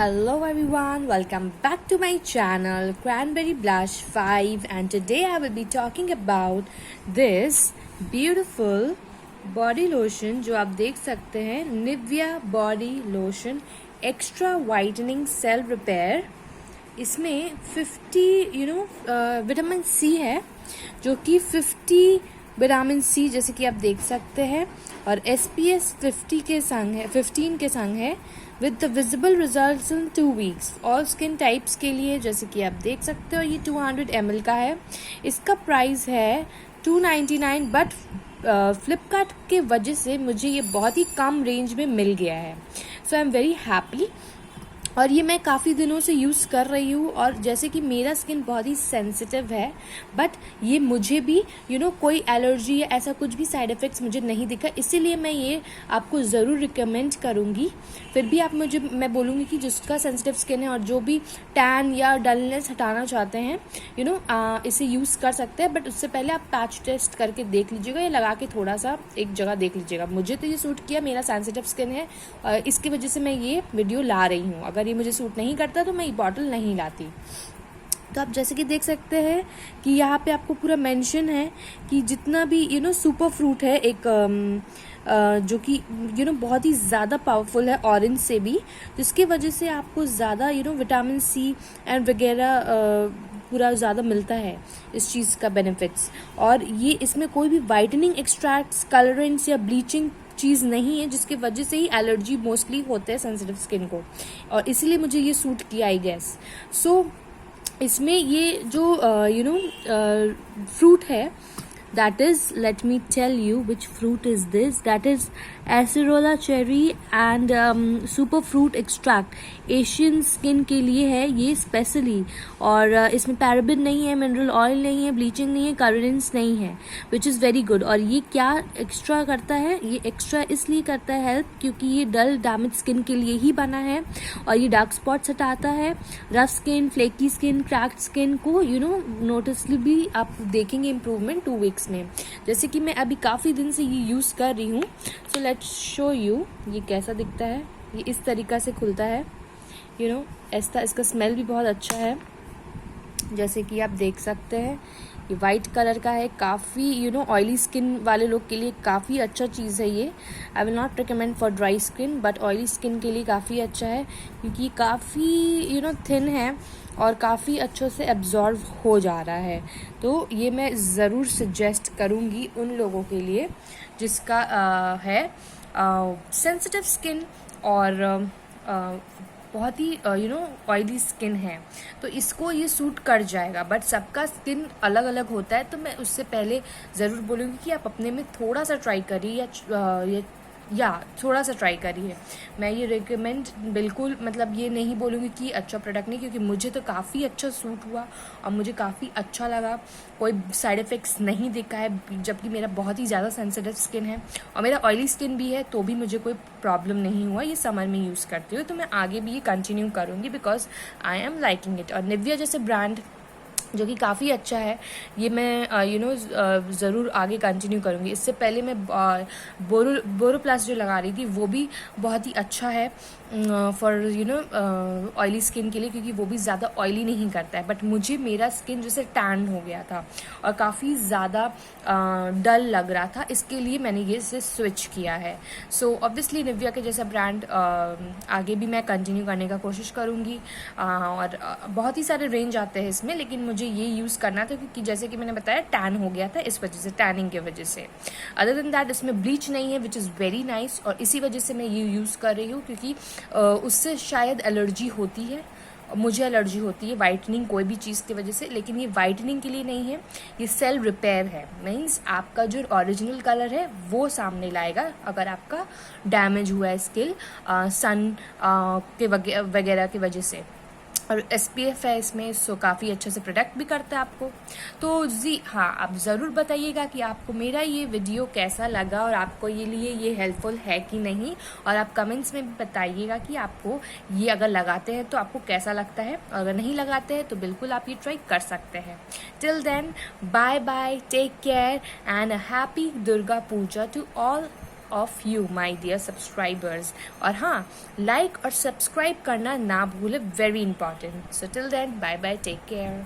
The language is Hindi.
Hello everyone, welcome back to my channel Cranberry Blush 5 and today I will be talking about this beautiful body lotion जो आप देख सकते हैं Nivea Body Lotion Extra Whitening Cell Repair। इसमें 50 विटामिन सी है जो कि 50 विटामिन सी जैसे कि आप देख सकते हैं और SPF15 के संग है with the visible results in 2 weeks. All skin types के लिए जैसे कि आप देख सकते हो ये 200 ml का है। इसका प्राइस है 299 बट फ्लिपकार्ट के वजह से मुझे ये बहुत ही कम रेंज में मिल गया है। सो आई एम वेरी हैप्पी और ये मैं काफ़ी दिनों से यूज़ कर रही हूँ और जैसे कि मेरा स्किन बहुत ही सेंसिटिव है बट ये मुझे भी कोई एलर्जी या ऐसा कुछ भी साइड इफ़ेक्ट्स मुझे नहीं दिखा, इसीलिए मैं ये आपको ज़रूर रिकमेंड करूँगी। फिर भी आप मैं बोलूँगी कि जिसका सेंसिटिव स्किन है और जो भी टैन या डलनेस हटाना चाहते हैं इसे यूज़ कर सकते हैं, बट उससे पहले आप पैच टेस्ट करके देख लीजिएगा या लगा के थोड़ा सा एक जगह देख लीजिएगा। मुझे तो ये सूट किया, मेरा सेंसिटिव स्किन है और इसकी वजह से मैं ये वीडियो ला रही हूँ। अगर ये मुझे सूट नहीं करता तो मैं ये बॉटल नहीं लाती। तो आप जैसे कि देख सकते हैं कि यहाँ पे आपको पूरा मेंशन है कि जितना भी सुपर फ्रूट है एक जो कि बहुत ही ज़्यादा पावरफुल है ऑरेंज से भी, जिसकी वजह से आपको ज़्यादा विटामिन सी एंड वगैरह पूरा ज़्यादा मिलता है इस चीज़ का बेनिफिट्स। और ये इसमें कोई भी वाइटनिंग एक्सट्रैक्ट्स, कलरेंट्स या ब्लीचिंग चीज़ नहीं है जिसकी वजह से ही एलर्जी मोस्टली होते हैं सेंसिटिव स्किन को, और इसीलिए मुझे ये सूट किया आई गेस। सो इसमें ये जो फ्रूट है that is, let me tell you which fruit is this, that is acerola cherry and super fruit extract। Asian skin के लिए है ये स्पेशली, और इसमें पैराबिन नहीं है, मिनरल ऑयल नहीं है, ब्लीचिंग नहीं है, कलरेंट्स नहीं है, विच इज़ वेरी गुड। और ये क्या एक्स्ट्रा करता है, ये एक्स्ट्रा इसलिए करता है हेल्प क्योंकि ये डल डैमेज स्किन के लिए ही बना है और ये डार्क स्पॉट्स हटाता है, rough skin, flaky skin, cracked skin को नोटिसली आप देखेंगे इम्प्रूवमेंट 2 वीक्स में। जैसे कि मैं अभी काफ़ी दिन से ये यूज़ कर रही हूँ। सो लेट्स शो यू ये कैसा दिखता है। ये इस तरीक़ा से खुलता है, ऐसा। इसका स्मेल भी बहुत अच्छा है जैसे कि आप देख सकते हैं। ये वाइट कलर का है, काफ़ी ऑयली स्किन वाले लोग के लिए काफ़ी अच्छा चीज़ है ये। I will not recommend for dry skin but oily skin के लिए काफ़ी अच्छा है क्योंकि काफ़ी थिन है और काफ़ी अच्छे से एब्जॉर्व हो जा रहा है। तो ये मैं ज़रूर सजेस्ट करूँगी उन लोगों के लिए जिसका है सेंसिटिव स्किन और बहुत ही ऑयली स्किन है, तो इसको ये सूट कर जाएगा। बट सबका स्किन अलग अलग होता है, तो मैं उससे पहले ज़रूर बोलूँगी कि आप अपने में थोड़ा सा ट्राई करिए या थोड़ा सा ट्राई करिए। मैं ये रिकमेंड बिल्कुल ये नहीं बोलूँगी कि अच्छा प्रोडक्ट नहीं, क्योंकि मुझे तो काफ़ी अच्छा सूट हुआ और मुझे काफ़ी अच्छा लगा, कोई साइड इफ़ेक्ट्स नहीं दिखा है। जबकि मेरा बहुत ही ज़्यादा सेंसिटिव स्किन है और मेरा ऑयली स्किन भी है, तो भी मुझे कोई प्रॉब्लम नहीं हुआ। ये समर में यूज़ करती हूँ, तो मैं आगे भी ये कंटिन्यू करूँगी because I am liking it. और निविया जैसे ब्रांड जो कि काफ़ी अच्छा है, ये मैं ज़रूर आगे कंटिन्यू करूँगी। इससे पहले मैं बोरो प्लस जो लगा रही थी वो भी बहुत ही अच्छा है फॉर ऑयली स्किन के लिए, क्योंकि वो भी ज़्यादा ऑयली नहीं करता है। बट मुझे मेरा स्किन जैसे टैन हो गया था और काफ़ी ज़्यादा डल लग रहा था, इसके लिए मैंने ये से स्विच किया है। सो ऑब्वियसली निविया के जैसा ब्रांड आगे भी मैं कंटिन्यू करने का कोशिश करूँगी। और बहुत ही सारे रेंज आते हैं इसमें, लेकिन मुझे ये यूज़ करना था क्योंकि जैसे कि मैंने बताया टैन हो गया था, इस वजह से, टैनिंग की वजह से। अदर देन दैट इसमें ब्लीच नहीं है विच इज़ वेरी नाइस, और इसी वजह से मैं ये यूज़ कर रही हूँ क्योंकि उससे शायद एलर्जी होती है, मुझे एलर्जी होती है वाइटनिंग कोई भी चीज़ की वजह से, लेकिन ये वाइटनिंग के लिए नहीं है, ये सेल रिपेयर है। मीन्स आपका जो ओरिजिनल कलर है वो सामने लाएगा अगर आपका डैमेज हुआ है स्किन सन के वगैरह की वजह से। और SPF है इसमें, सो काफ़ी अच्छे से प्रोटेक्ट भी करता है आपको। तो जी हाँ, आप ज़रूर बताइएगा कि आपको मेरा ये वीडियो कैसा लगा और आपको ये लिए ये हेल्पफुल है कि नहीं, और आप कमेंट्स में भी बताइएगा कि आपको ये अगर लगाते हैं तो आपको कैसा लगता है, अगर नहीं लगाते हैं तो बिल्कुल आप ये ट्राई कर सकते हैं। Till then bye bye, take care and happy Durga Puja to all of you my dear subscribers. और हाँ, लाइक और सब्सक्राइब करना ना भूले, very important. So till then, bye bye, take care.